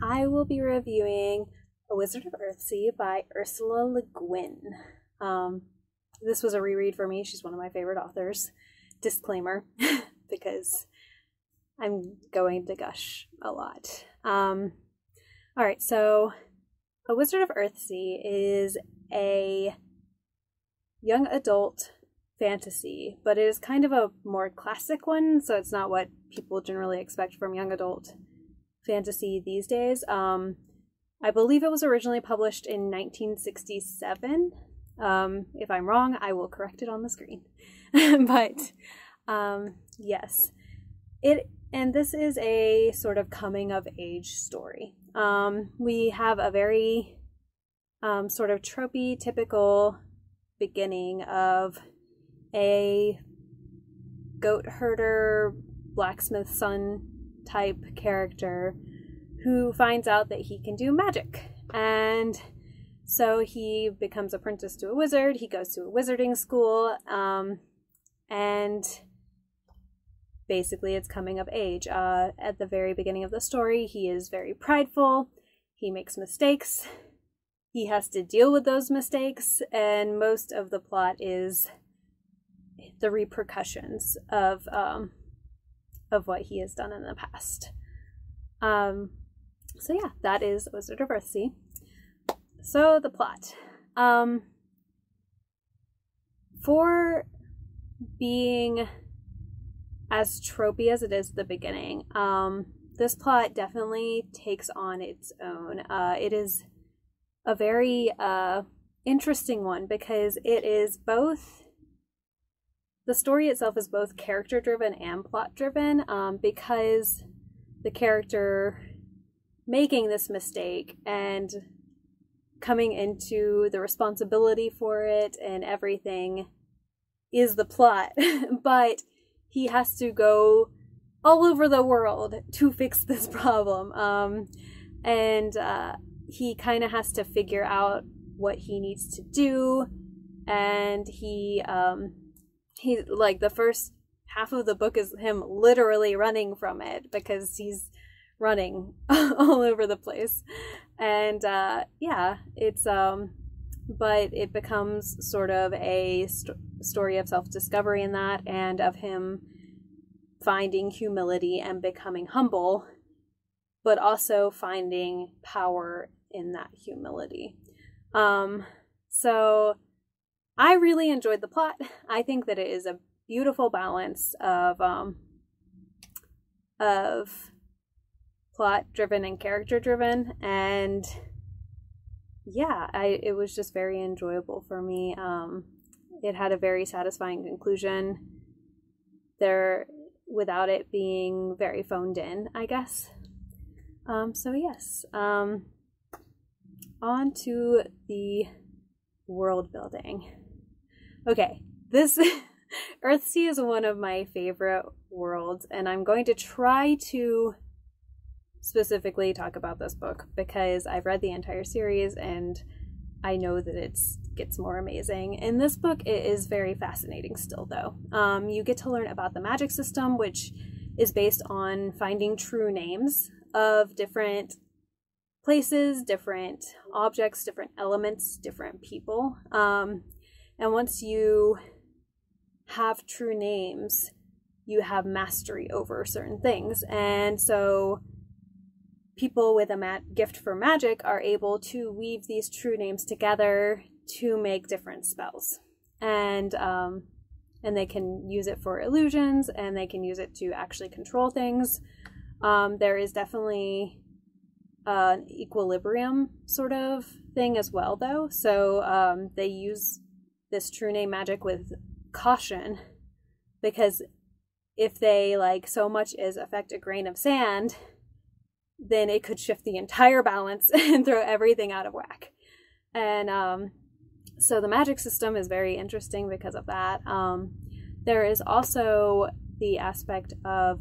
I will be reviewing A Wizard of Earthsea by Ursula Le Guin. This was a reread for me. She's one of my favorite authors. Disclaimer, because I'm going to gush a lot. Alright, so A Wizard of Earthsea is a young adult fantasy, but it is kind of a more classic one, so it's not what people generally expect from young adult fantasy these days. I believe it was originally published in 1967. If I'm wrong, I will correct it on the screen. But yes, and this is a sort of coming of age story. We have a very sort of tropey, typical beginning of a goat herder, blacksmith son type character who finds out that he can do magic. And so he becomes apprenticed to a wizard. He goes to a wizarding school, and basically it's coming of age. At the very beginning of the story, he is very prideful. He makes mistakes. He has to deal with those mistakes, and most of the plot is the repercussions of what he has done in the past. So yeah, that is Wizard of Earthsea. So the plot. For being as tropey as it is at the beginning, this plot definitely takes on its own. It is a very interesting one because it is both, the story itself is both character driven and plot driven, because the character making this mistake and coming into the responsibility for it and everything is the plot, but he has to go all over the world to fix this problem. He kind of has to figure out what he needs to do, and he like, the first half of the book is him literally running from it because he's running all over the place. And yeah, it's but it becomes sort of a story of self-discovery in that, and of him finding humility and becoming humble, but also finding power in that humility. So I really enjoyed the plot. I think that it is a beautiful balance of plot driven and character driven, and yeah, it was just very enjoyable for me. It had a very satisfying conclusion there without it being very phoned in, I guess. So yes, on to the world building. Okay, this Earthsea is one of my favorite worlds, and I'm going to try to specifically talk about this book because I've read the entire series and I know that it gets more amazing. In this book, it is very fascinating still, though. You get to learn about the magic system, which is based on finding true names of different places, different objects, different elements, different people. And once you have true names, you have mastery over certain things. And so people with a gift for magic are able to weave these true names together to make different spells. And they can use it for illusions, and they can use it to actually control things. There is definitely an equilibrium sort of thing as well, though. So they use this true name magic with caution, because if they like so much as affect a grain of sand, then it could shift the entire balance and throw everything out of whack. And so the magic system is very interesting because of that. There is also the aspect of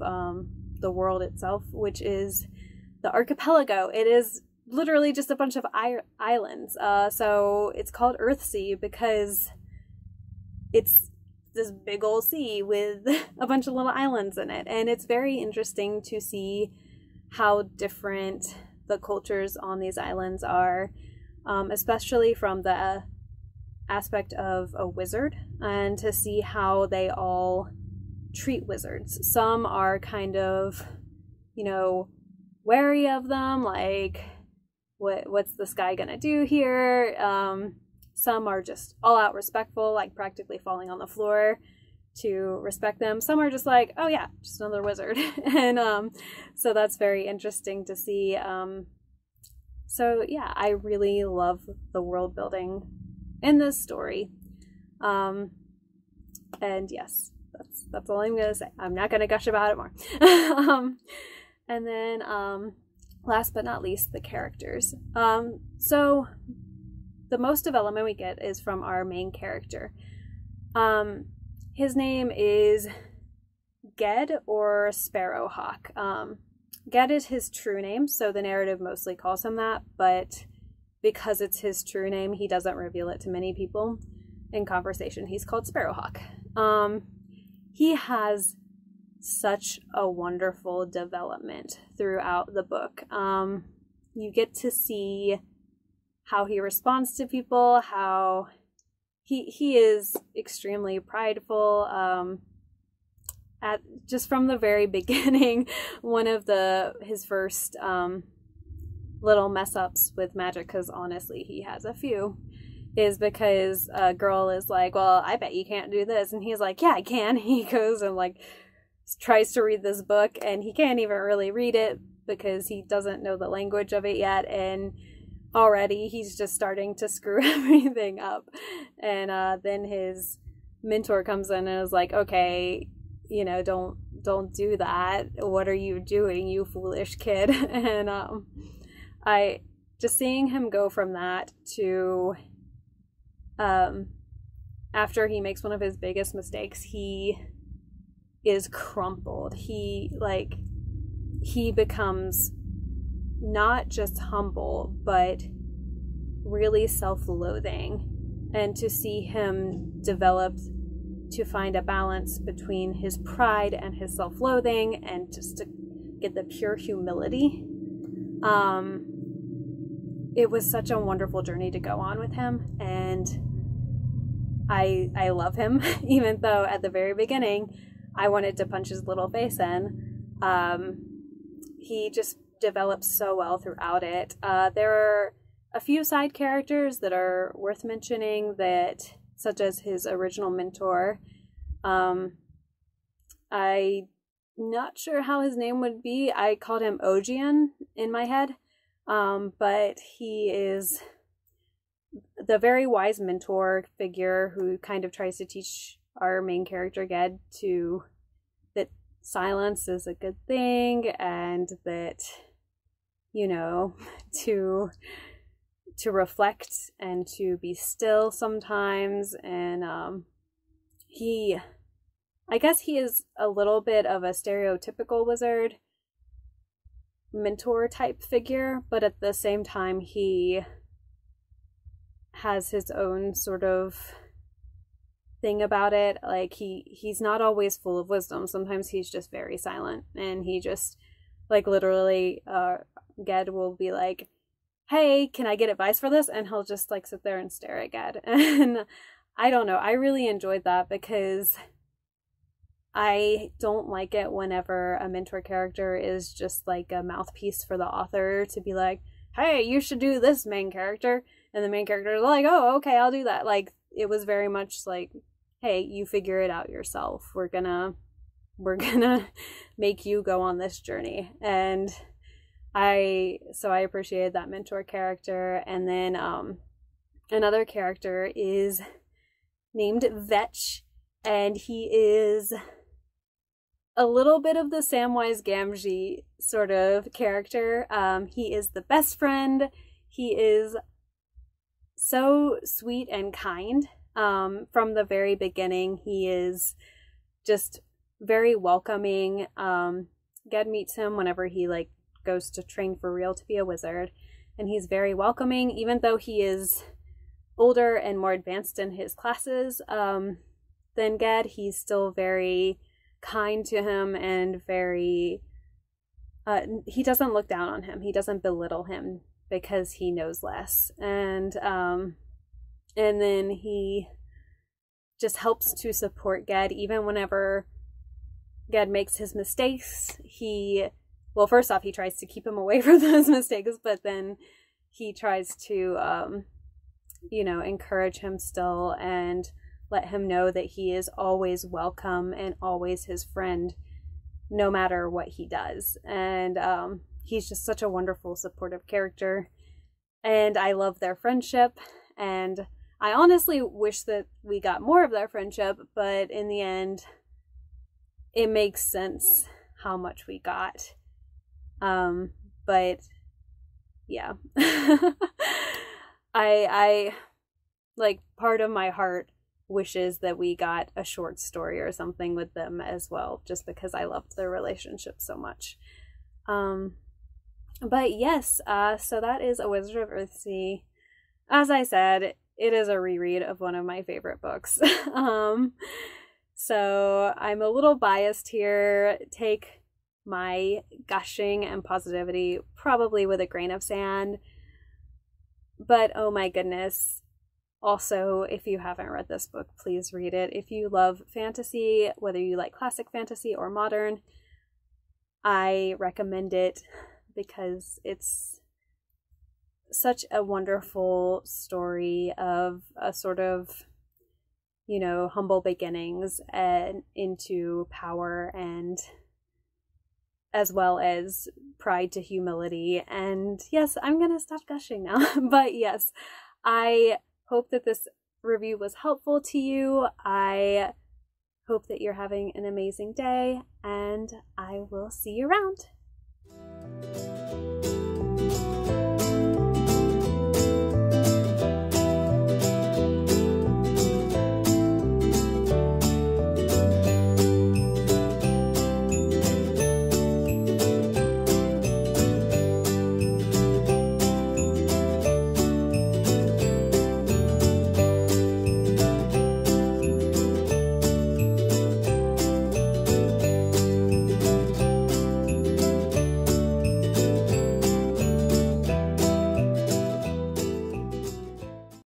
the world itself, which is the archipelago. It is literally just a bunch of islands. So it's called Earthsea because it's this big old sea with a bunch of little islands in it. And it's very interesting to see how different the cultures on these islands are, especially from the aspect of a wizard, and to see how they all treat wizards. Some are kind of, wary of them, like, what's this guy gonna do here? Some are just all out respectful, like practically falling on the floor to respect them. Some are just like, oh yeah, just another wizard. And so that's very interesting to see. So yeah, I really love the world building in this story. And yes, that's all I'm gonna say. I'm not gonna gush about it more. And then last but not least, the characters. So the most development we get is from our main character. His name is Ged, or Sparrowhawk. Ged is his true name, so the narrative mostly calls him that, but because it's his true name, he doesn't reveal it to many people. In conversation, he's called Sparrowhawk. He has such a wonderful development throughout the book. You get to see how he responds to people, how he is extremely prideful. Just from the very beginning, one of his first little mess ups with magic, because honestly he has a few, is because a girl is like, well, I bet you can't do this, and he's like, yeah, I can. He goes and like tries to read this book, and he can't even really read it because he doesn't know the language of it yet, and already he's just starting to screw everything up. And then his mentor comes in and is like, okay, don't do that. What are you doing, you foolish kid? And I just seeing him go from that to after he makes one of his biggest mistakes, he is crumpled. He becomes not just humble, but really self-loathing. And to see him develop to find a balance between his pride and his self-loathing, and just to get the pure humility, it was such a wonderful journey to go on with him. And I love him, even though at the very beginning I wanted to punch his little face in. He just develops so well throughout it. There are a few side characters that are worth mentioning, such as his original mentor. I'm not sure how his name would be. I called him Ogian in my head, but he is the very wise mentor figure who kind of tries to teach our main character Ged that silence is a good thing, and that to reflect and to be still sometimes. And I guess he is a little bit of a stereotypical wizard mentor type figure, but at the same time he has his own sort of thing about it. Like he's not always full of wisdom. Sometimes he's just very silent, and he just like literally Ged will be like, hey, can I get advice for this? And he'll just like sit there and stare at Ged. And I don't know, I really enjoyed that, because I don't like it whenever a mentor character is just like a mouthpiece for the author to be like, hey, you should do this, main character. And the main character is like, oh, okay, I'll do that. Like, it was very much like, hey, you figure it out yourself. We're gonna make you go on this journey. And I appreciated that mentor character. And then another character is named Vetch, and he is a little bit of the Samwise Gamgee sort of character. He is the best friend. He is so sweet and kind. From the very beginning, he is just very welcoming. Ged meets him whenever he like goes to train for real to be a wizard, and he's very welcoming, even though he is older and more advanced in his classes than Ged. He's still very kind to him and very he doesn't look down on him. He doesn't belittle him because he knows less. And then he just helps to support Ged even whenever Ged makes his mistakes. Well, first off, he tries to keep him away from those mistakes, but then he tries to, encourage him still and let him know that he is always welcome and always his friend, no matter what he does. And he's just such a wonderful, supportive character. And I love their friendship. And I honestly wish that we got more of their friendship, but in the end, it makes sense how much we got. But yeah, I like, part of my heart wishes that we got a short story or something with them as well, just because I loved their relationship so much. But yes, so that is A Wizard of Earthsea. As I said, it is a reread of one of my favorite books. So I'm a little biased here. Take my gushing and positivity probably with a grain of sand. But oh my goodness. Also, if you haven't read this book, please read it. If you love fantasy, whether you like classic fantasy or modern, I recommend it because it's such a wonderful story of a sort of, humble beginnings and into power, and as well as pride to humility. And yes, I'm gonna stop gushing now. But yes, I hope that this review was helpful to you. I hope that you're having an amazing day, and I will see you around.